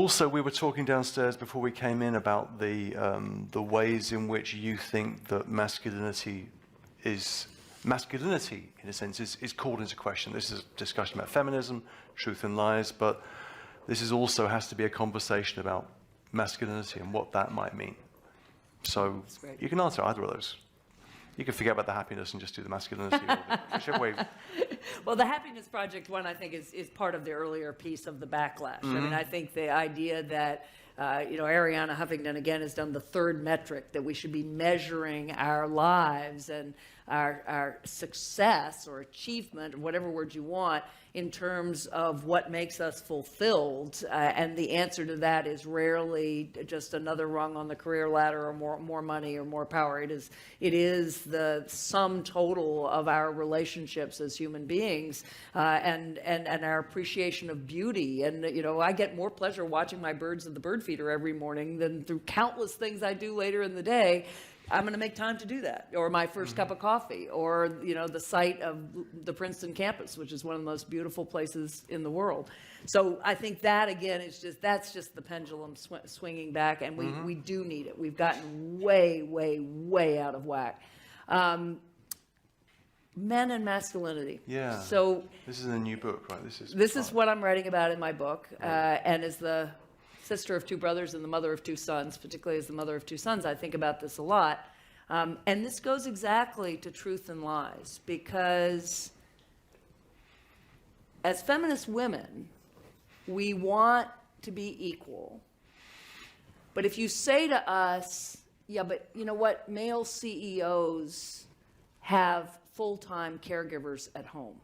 also, we were talking downstairs before we came in about the ways in which you think that masculinity, in a sense, is called into question. This is a discussion about feminism, truth and lies, but this is also has to be a conversation about masculinity and what that might mean. So you can answer either of those. You can forget about the happiness and just do the masculinity, whichever way. Well, the Happiness Project one, I think, is part of the earlier piece of the backlash. I mean, I think the idea that, Arianna Huffington, again, has done the third metric, that we should be measuring our lives and our success or achievement, or whatever word you want, in terms of what makes us fulfilled. And the answer to that is rarely just another rung on the career ladder, or more money or more power. It is the sum total of our relationships as human beings, and our appreciation of beauty. And, I get more pleasure watching my birds at the bird feeder every morning than through countless things I do later in the day. I'm going to make time to do that, or my first cup of coffee, or, the site of the Princeton campus, which is one of the most beautiful places in the world. So I think that, again, that's just the pendulum swinging back, and we do need it. We've gotten way, way, way out of whack. Men and masculinity. Yeah. So this is a new book, right? This is what I'm writing about in my book, and as the sister of two brothers and the mother of two sons, particularly as the mother of two sons, I think about this a lot. And this goes exactly to truth and lies, because as feminist women, we want to be equal. But if you say to us, yeah, but you know what, male CEOs have full-time caregivers at home.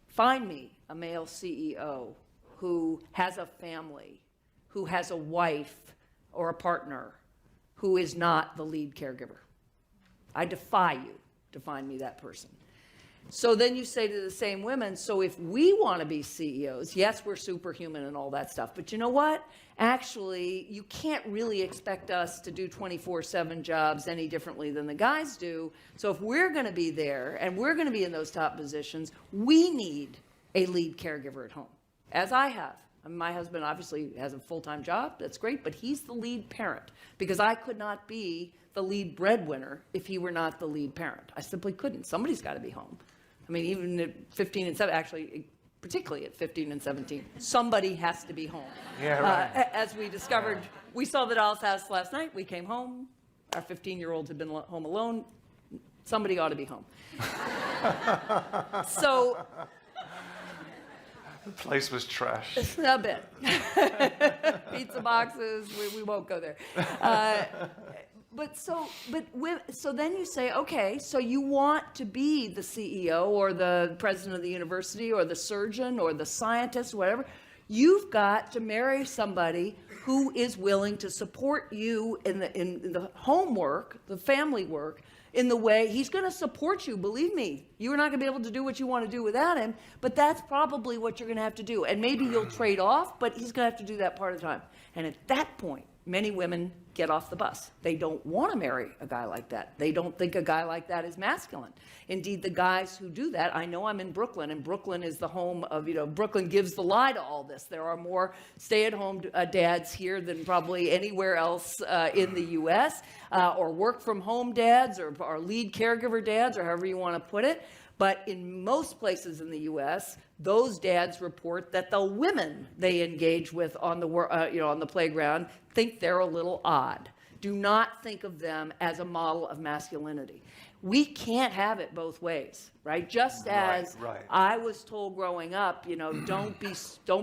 Find me a male CEO who has a family, who has a wife or a partner, who is not the lead caregiver. I defy you to find me that person. So then you say to the same women, so if we want to be CEOs, yes, we're superhuman and all that stuff, but you know what? Actually, you can't really expect us to do 24/7 jobs any differently than the guys do. So if we're going to be there and we're going to be in those top positions, we need a lead caregiver at home, as I have. My husband obviously has a full-time job, that's great, but he's the lead parent, because I could not be the lead breadwinner if he were not the lead parent. I simply couldn't. Somebody's got to be home. I mean, even at 15 and 17, actually, particularly at 15 and 17, somebody has to be home. Yeah, right. As we discovered, we saw the Doll's House last night, we came home, our 15-year-old had been home alone, somebody ought to be home. So, the place was trash. a bit. Pizza boxes, we won't go there. So then you say, okay, so you want to be the CEO or the president of the university or the surgeon or the scientist, whatever. You've got to marry somebody who is willing to support you in the homework, the family work, in the way he's going to support you. Believe me, you're not going to be able to do what you want to do without him, but that's probably what you're going to have to do. And maybe you'll trade off, but he's going to have to do that part of the time. And at that point, many women get off the bus. They don't want to marry a guy like that. They don't think a guy like that is masculine. Indeed, the guys who do that, I know I'm in Brooklyn, and Brooklyn is the home of, Brooklyn gives the lie to all this. There are more stay-at-home dads here than probably anywhere else in the U.S., or work-from-home dads, or lead caregiver dads, or however you want to put it. But in most places in the U.S., those dads report that the women they engage with on the playground think they're a little odd. Do not think of them as a model of masculinity. We can't have it both ways, right? Just as I was told growing up, don't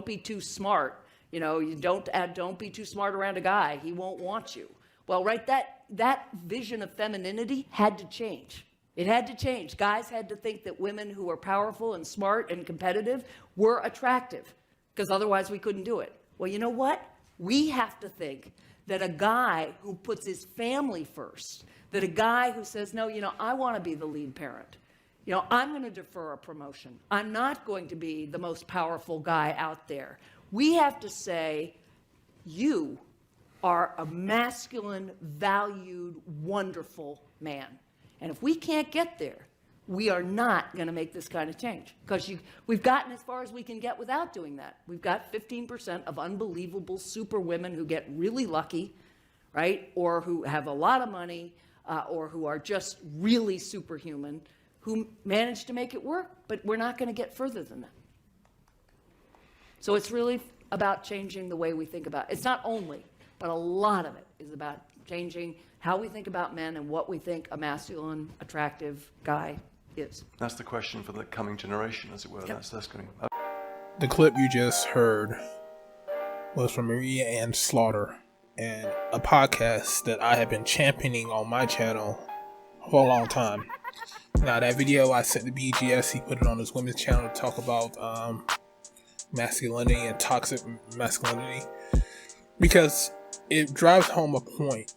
be too smart. Don't be too smart around a guy. He won't want you. Well, right, that vision of femininity had to change. It had to change. Guys had to think that women who were powerful and smart and competitive were attractive, because otherwise we couldn't do it. Well, you know what? We have to think that a guy who puts his family first, that a guy who says, no, I want to be the lead parent. I'm going to defer a promotion. I'm not going to be the most powerful guy out there. We have to say, you are a masculine, valued, wonderful man. And if we can't get there, we are not going to make this kind of change, because we've gotten as far as we can get without doing that. We've got 15% of unbelievable super women who get really lucky, right, or who have a lot of money, or who are just really superhuman, who manage to make it work, but we're not going to get further than that. So it's really about changing the way we think about it. It's not only, but a lot of it is about changing how we think about men and what we think a masculine, attractive guy is. That's the question for the coming generation, as it were. Yep. That's going to... The clip you just heard was from Maria Ann Slaughter, and a podcast that I have been championing on my channel for a long time. Now, that video I sent to BGS, he put it on his women's channel to talk about masculinity and toxic masculinity, because it drives home a point.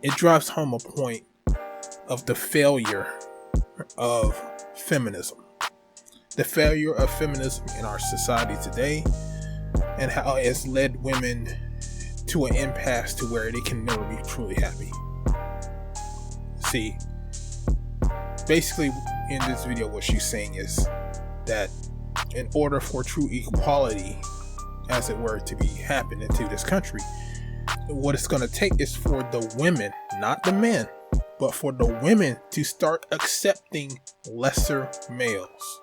It drives home a point of the failure of feminism. The failure of feminism in our society today, and how it's led women to an impasse to where they can never be truly happy. See, basically in this video what she's saying is that in order for true equality, as it were, to be happening to this country, what it's going to take is for the women, not the men, but for the women to start accepting lesser males.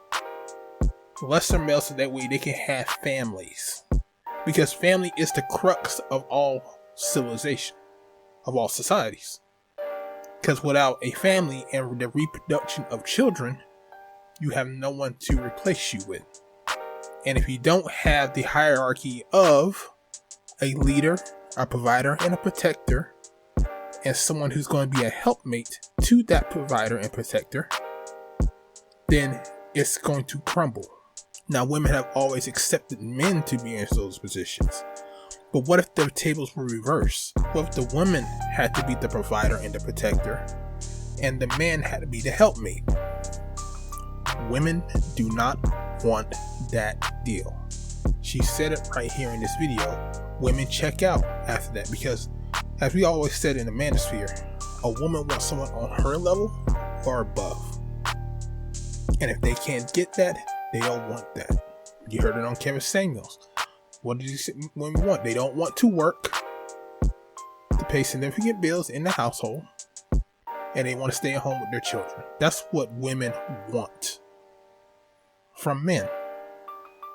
Lesser males, so that way they can have families. Because family is the crux of all civilization, of all societies. Because without a family and the reproduction of children, you have no one to replace you with. And if you don't have the hierarchy of a leader, a provider, and a protector, and someone who's going to be a helpmate to that provider and protector, then it's going to crumble. Now, women have always accepted men to be in those positions. But what if the tables were reversed? What if the woman had to be the provider and the protector, and the man had to be the helpmate? Women do not want that deal. She said it right here in this video. Women check out after that, because as we always said in the manosphere, a woman wants someone on her level or above. And if they can't get that, they don't want that. You heard it on Kevin Samuels. What did he say women want? They don't want to work to pay significant bills in the household, and they want to stay at home with their children. That's what women want from men.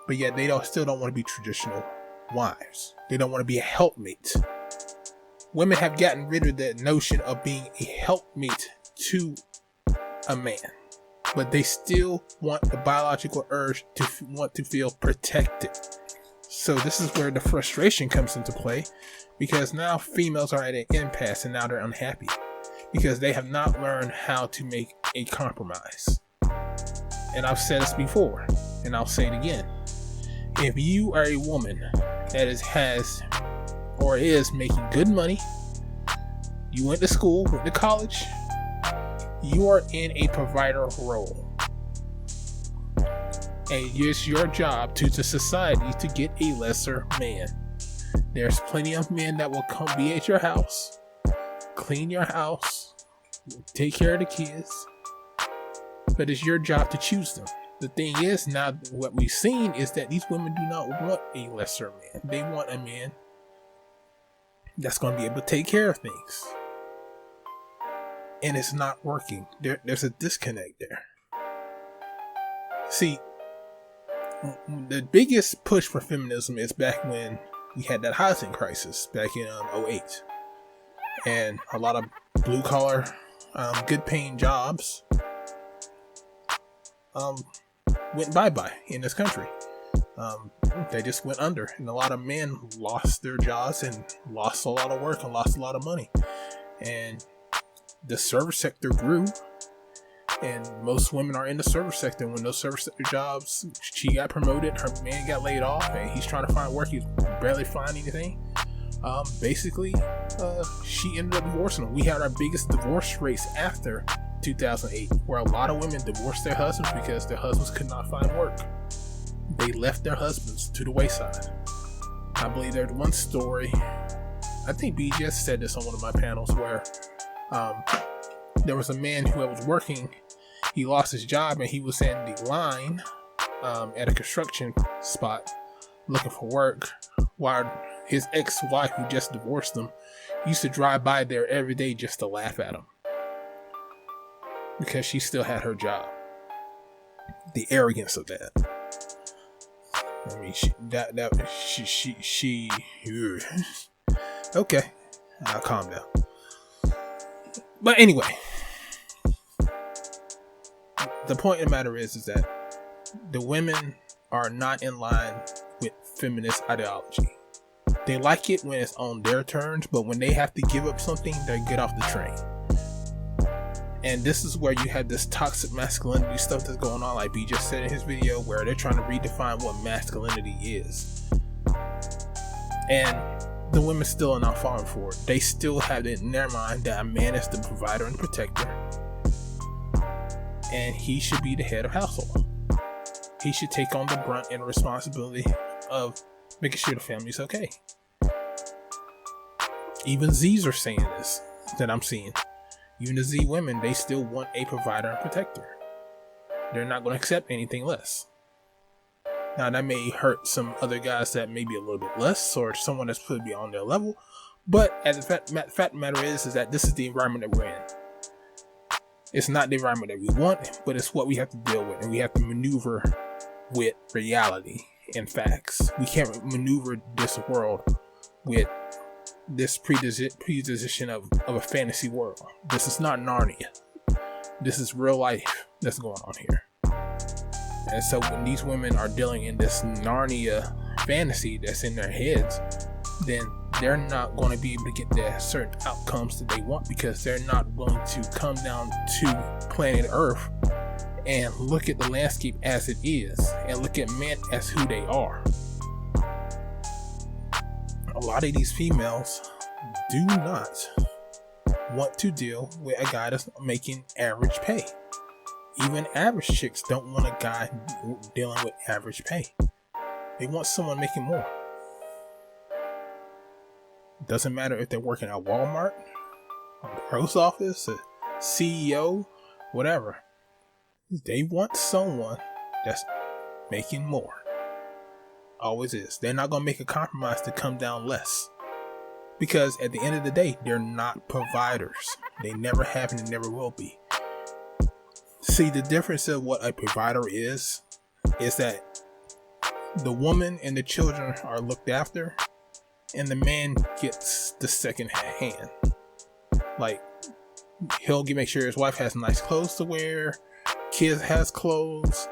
But yet they still don't want to be traditional wives. They don't want to be a helpmate. Women have gotten rid of that notion of being a helpmate to a man, but they still want the biological urge to want to feel protected. So this is where the frustration comes into play, because now females are at an impasse, and now they're unhappy because they have not learned how to make a compromise. And I've said this before, and I'll say it again. If you are a woman that is making good money, you went to school, went to college, you are in a provider role. And it's your job to the society to get a lesser man. There's plenty of men that will come be at your house, clean your house, take care of the kids, but it's your job to choose them. The thing is, now what we've seen is that these women do not want a lesser man. They want a man that's going to be able to take care of things. And it's not working. There's a disconnect there. See, the biggest push for feminism is back when we had that housing crisis back in 2008. And a lot of blue collar, good paying jobs went bye-bye in this country. They just went under, and a lot of men lost their jobs and lost a lot of work and lost a lot of money. And the service sector grew, and most women are in the service sector. When those service sector jobs, she got promoted, her man got laid off, and he's trying to find work. He's barely finding anything. Basically, she ended up divorcing him. We had our biggest divorce rates after 2008, where a lot of women divorced their husbands because their husbands could not find work. They left their husbands to the wayside. I believe there's one story, I think BGS said this on one of my panels, where There was a man who was working. He lost his job and he was in the line at a construction spot looking for work, while his ex-wife, who just divorced him, used to drive by there every day just to laugh at him because she still had her job. The arrogance of that. I mean, she okay, I'll calm down. But anyway, the point of the matter is that the women are not in line with feminist ideology. They like it when it's on their terms, but when they have to give up something, they get off the train. And this is where you have this toxic masculinity stuff that's going on, like B just said in his video, where they're trying to redefine what masculinity is. And the women still are not falling for it. They still have it in their mind that a man is the provider and protector, and he should be the head of household. He should take on the brunt and responsibility of making sure the family's okay. Even Z's are saying this, that I'm seeing. Even the Z women, they still want a provider and protector. They're not going to accept anything less. Now, that may hurt some other guys that may be a little bit less, or someone that's supposed to be on their level. But as the fact of the matter is that this is the environment that we're in. It's not the environment that we want, but it's what we have to deal with. And we have to maneuver with reality and facts. We can't maneuver this world with this predisposition of a fantasy world. This is not Narnia. This is real life that's going on here. And so when these women are dealing in this Narnia fantasy that's in their heads, then they're not going to be able to get the certain outcomes that they want, because they're not willing to come down to planet Earth and look at the landscape as it is, and look at men as who they are. A lot of these females do not want to deal with a guy that's making average pay. Even average chicks don't want a guy dealing with average pay. They want someone making more. Doesn't matter if they're working at Walmart, a post office, a CEO, whatever. They want someone that's making more. Always is. They're not going to make a compromise to come down less. Because at the end of the day, they're not providers. They never have and never will be. See, the difference of what a provider is that the woman and the children are looked after, and the man gets the second hand. Like, he'll make sure his wife has nice clothes to wear, kids has clothes,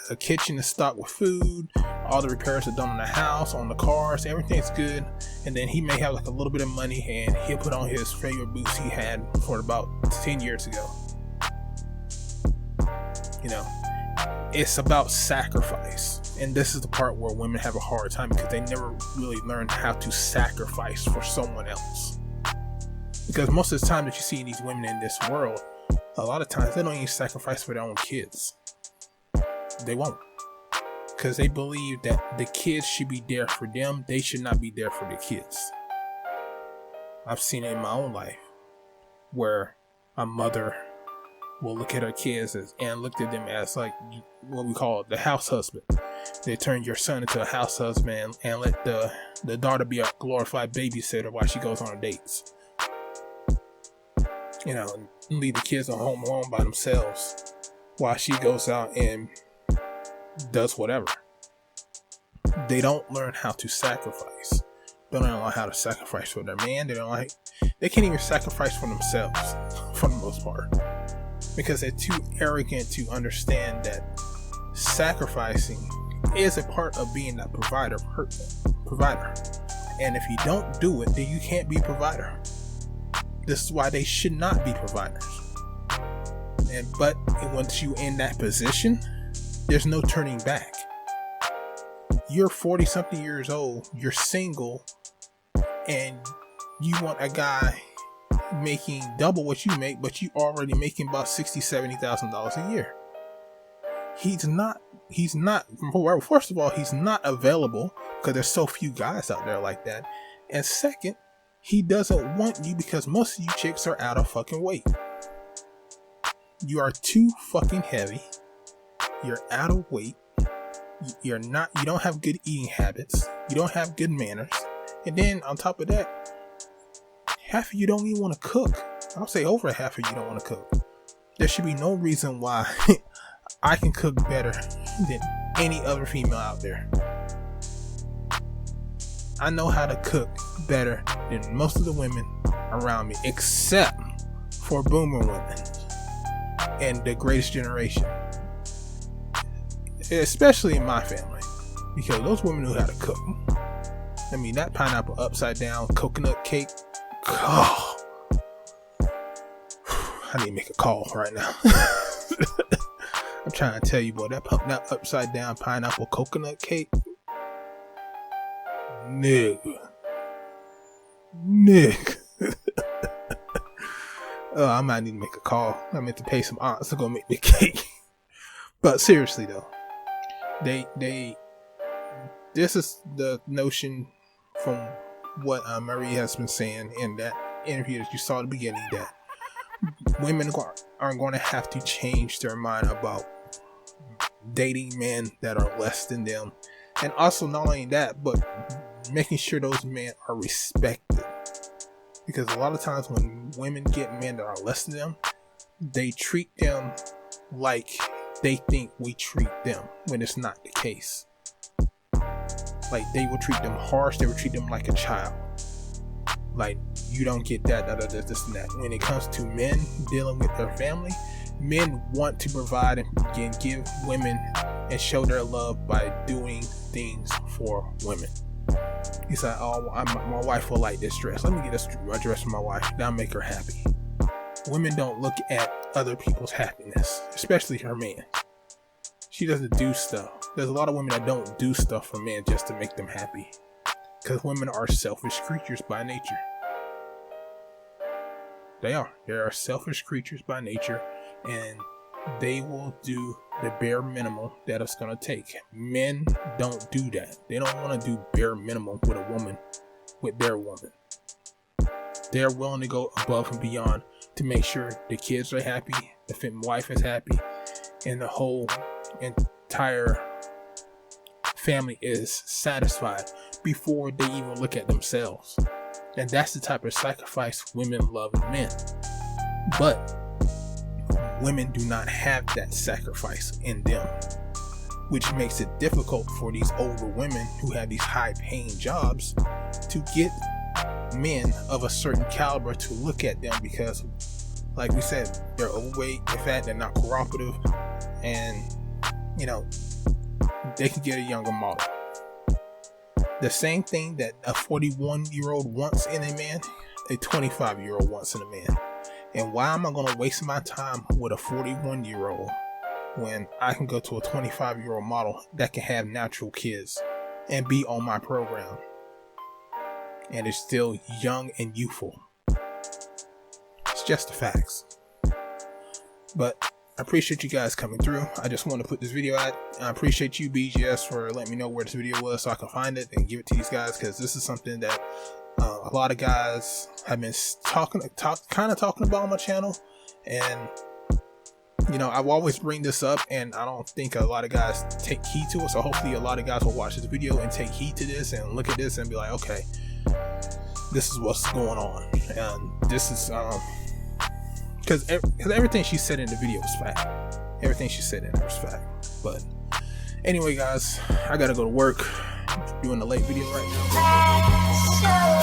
a kitchen is stocked with food, all the repairs are done on the house, on the cars, everything's good. And then he may have like a little bit of money, and he'll put on his favorite boots he had for about 10 years ago. You know, it's about sacrifice. And this is the part where women have a hard time, because they never really learned how to sacrifice for someone else. Because most of the time that you see these women in this world, a lot of times they don't even sacrifice for their own kids. They won't. Because they believe that the kids should be there for them. They should not be there for the kids. I've seen it in my own life, where a mother will look at her kids and look at them as like what we call the house husband. They turn your son into a house husband and let the daughter be a glorified babysitter while she goes on her dates. You know, and leave the kids at home alone by themselves while she goes out and does whatever. They don't learn how to sacrifice. They don't learn how to sacrifice for their man. They can't even sacrifice for themselves for the most part, because they're too arrogant to understand that sacrificing is a part of being that provider. And if you don't do it, then you can't be a provider. This is why they should not be providers. But once you're in that position, there's no turning back. You're 40 something years old, you're single, and you want a guy making double what you make, but you already making about $60,000-$70,000 a year. He's not, first of all, he's not available, because there's so few guys out there like that. And second, He doesn't want you because most of you chicks are out of fucking weight. You are too fucking heavy. You're out of weight. You don't have good eating habits. You don't have good manners. And then on top of that, half of you don't even want to cook. I'll say over half of you don't want to cook. There should be no reason why I can cook better than any other female out there. I know how to cook better than most of the women around me, except for boomer women and the greatest generation. Especially in my family, because those women knew how to cook. I mean, that pineapple upside down coconut cake. Oh, I need to make a call right now. I'm trying to tell you, boy, that upside down pineapple coconut cake. Nigga. Oh, I might need to make a call. I meant to pay some aunts to go make me a cake. But seriously though, this is the notion from what Marie has been saying in that interview that you saw at the beginning, that women are going to have to change their mind about dating men that are less than them. And also not only that, but making sure those men are respected. Because a lot of times when women get men that are less than them, they treat them like they think we treat them, when it's not the case. Like, they will treat them harsh, they will treat them like a child. Like, you don't get that, this and that. When it comes to men dealing with their family, men want to provide and give women and show their love by doing things for women. He's like, oh, my wife will like this dress. Let me get a dress for my wife. That'll make her happy. Women don't look at other people's happiness, especially her man. She doesn't do stuff. There's a lot of women that don't do stuff for men just to make them happy. Because women are selfish creatures by nature. They are. They are selfish creatures by nature. And they will do the bare minimum that it's going to take. Men don't do that. They don't want to do bare minimum with a woman, with their woman. They're willing to go above and beyond to make sure the kids are happy, the wife is happy, and the whole entire family is satisfied before they even look at themselves. And that's the type of sacrifice women love in men. But women do not have that sacrifice in them, which makes it difficult for these older women who have these high-paying jobs to get men of a certain caliber to look at them, because, like we said, they're overweight, they're fat, they're not cooperative, and, you know, they can get a younger model. The same thing that a 41-year-old wants in a man, a 25-year-old wants in a man. And why am I going to waste my time with a 41-year-old when I can go to a 25-year-old model that can have natural kids and be on my program and is still young and youthful? It's just the facts. But I appreciate you guys coming through. I just want to put this video out. I appreciate you, BGS, for letting me know where this video was so I can find it and give it to these guys, because this is something that a lot of guys have been talking about on my channel. And, you know, I will always bring this up, and I don't think a lot of guys take heed to it. So hopefully a lot of guys will watch this video and take heed to this and look at this and be like, okay, this is what's going on. And this is because everything she said in the video was fact. Everything she said in there was fact. But anyway, guys, I gotta go to work. I'm doing a late video right now.